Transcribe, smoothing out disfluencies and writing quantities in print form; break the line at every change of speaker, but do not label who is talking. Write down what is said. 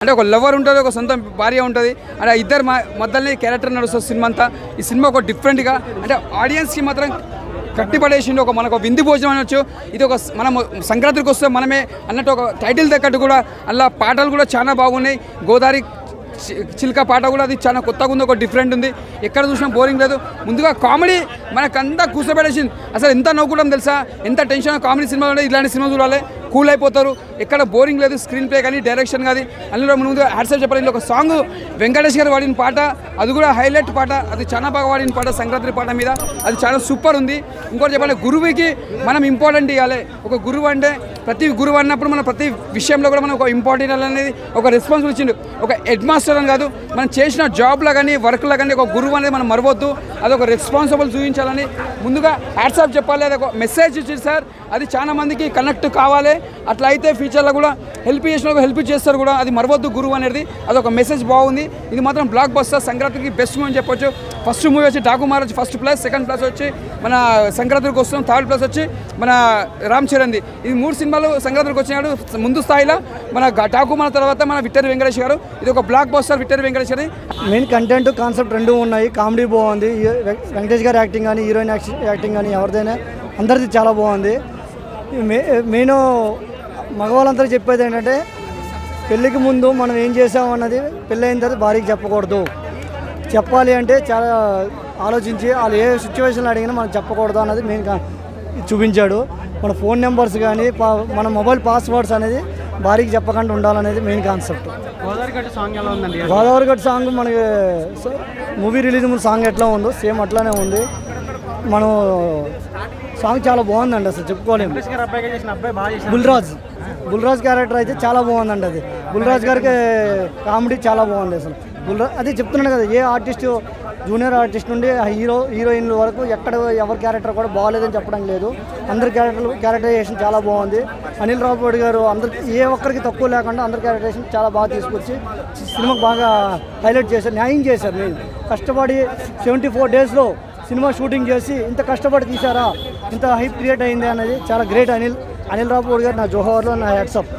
అంటే ఒక లవర్ ఉంటుంది, ఒక సొంత భార్య ఉంటుంది, అంటే ఇద్దరు మధ్యలోనే క్యారెక్టర్ నడుస్తుంది సినిమా అంతా. ఈ సినిమా ఒక డిఫరెంట్గా అంటే ఆడియన్స్కి మాత్రం కట్టిపడేసిండు. ఒక మనకు విందు భోజనం అనొచ్చు. ఇది ఒక మనం సంక్రాంతికి వస్తే మనమే అన్నట్టు ఒక టైటిల్ తగ్గట్టు కూడా అలా పాటలు కూడా చాలా బాగున్నాయి. గోదావరి చిల్క పాట కూడా అది చాలా కొత్తగా ఉంది, ఒక డిఫరెంట్ ఉంది. ఎక్కడ చూసినా బోరింగ్ లేదు. ముందుగా కామెడీ మనకంతా కూర్చోబెట్టేసింది. అసలు ఎంత నవ్వుకుంటాం తెలుసా, ఎంత టెన్షన్. కామెడీ సినిమాలు ఇలాంటి సినిమా చూడాలి, కూల్ అయిపోతారు. ఎక్కడ బోరింగ్ లేదు. స్క్రీన్ ప్లే కానీ డైరెక్షన్ కానీ అందులో ముందు హ్యాట్సాప్ చెప్పాలి. ఒక సాంగ్ వెంకటేష్ గారు వాడిన పాట, అది కూడా హైలైట్ పాట, అది చాలా బాగా వాడిన పాట సంక్రాంతి పాట మీద, అది చాలా సూపర్ ఉంది. ఇంకోటి చెప్పాలి, గురువుకి మనం ఇంపార్టెంట్ ఇవ్వాలి. ఒక గురువు అంటే ప్రతి గురువు అన్నప్పుడు మనం ప్రతి విషయంలో కూడా మనం ఒక ఇంపార్టెంట్ అనేది ఒక రెస్పాన్సిబిలిటీ ఇచ్చిండు. ఒక హెడ్ మాస్టర్ అని కాదు, మనం చేసిన జాబ్లో కానీ వర్క్లో కానీ ఒక గురువు అనేది మనం మరవద్దు. అది ఒక రెస్పాన్సిబుల్ చూపించాలని ముందుగా హ్యాట్సాప్ చెప్పాలి. అది ఒక మెసేజ్ ఇచ్చింది సార్. అది చాలా మందికి కనెక్ట్ కావాలి. అట్లా అయితే ఫ్యూచర్లో కూడా హెల్ప్ చేసిన హెల్ప్ చేస్తారు కూడా. అది మరవద్దు గురువు అనేది, అదొక మెసేజ్ బాగుంది. ఇది మాత్రం బ్లాక్ బస్టర్, సంక్రాంతికి బెస్ట్ మూవీ అని చెప్పొచ్చు. ఫస్ట్ మూవీ వచ్చి డాకుమార్ వచ్చి ఫస్ట్ ప్లేస్, సెకండ్ ప్లేస్ వచ్చి మన సంక్రాంతికి వస్తున్నాం, థర్డ్ ప్లేస్ వచ్చి మన రామ్ చరణ్ది. ఇది 3 సినిమాలు సంక్రాంతికి వచ్చినాడు ముందు స్థాయిలో. మన డాకుమార్ తర్వాత మన విక్టరీ వెంకటేష్ గారు. ఇది ఒక బ్లాక్ బస్టర్ విక్టరీ వెంకటేష్ గారి.
మెయిన్ కంటెంట్ కాన్సెప్ట్ రెండు ఉన్నాయి. కామెడీ బాగుంది, వెంకటేష్ గారి యాక్టింగ్ కానీ హీరోయిన్ యాక్టింగ్ కానీ ఎవరిదైనా అందరిది చాలా బాగుంది. మెయిన్ మగవాళ్ళందరూ చెప్పేది ఏంటంటే పెళ్ళికి ముందు మనం ఏం చేసామన్నది పెళ్ళి అయిన తర్వాత భార్యకి చెప్పకూడదు. చెప్పాలి అంటే చాలా ఆలోచించి వాళ్ళు ఏ సిచ్యువేషన్లో అడిగినా మనం చెప్పకూడదు అన్నది మెయిన్ చూపించాడు. మన ఫోన్ నెంబర్స్ కానీ మన మొబైల్ పాస్వర్డ్స్ అనేది భార్యకి చెప్పకుండా ఉండాలనేది మెయిన్ కాన్సెప్ట్. గోదావరి గట్టు సాంగ్ మనకి మూవీ రిలీజ్ ముందు సాంగ్ ఎట్లా ఉందో సేమ్ అట్లానే ఉంది. మనం సాంగ్ చాలా బాగుందండి, అసలు చెప్పుకోలేము. బుల్రాజ్ క్యారెక్టర్ అయితే చాలా బాగుందండి. అది బుల్రాజ్ గారికి కామెడీ చాలా బాగుంది అసలు. అదే చెప్తున్నాను కదా, ఏ ఆర్టిస్ట్ జూనియర్ ఆర్టిస్ట్ నుండి హీరోయిన్ల వరకు ఎక్కడ ఎవరి క్యారెక్టర్ కూడా బాగాలేదని చెప్పడం లేదు. అందరి క్యారెక్టరైజేషన్ చాలా బాగుంది. అనిల్ రావుపూడి గారు అందరికి ఏ ఒక్కరికి తక్కువ లేకుండా అందరి క్యారెక్టరైజేషన్ చాలా బాగా తీసుకొచ్చి సినిమాకి బాగా హైలైట్ చేశారు, న్యాయం చేశారు. నేను కష్టపడి 74 డేస్లో సినిమా షూటింగ్ చేసి ఇంత కష్టపడి తీశారా, ఇంత హైప్ క్రియేట్ అయింది అనేది చాలా గ్రేట్. అనిల్ రావుపూడి గారు నా జోహార్లో నా హ్యాట్సాప్.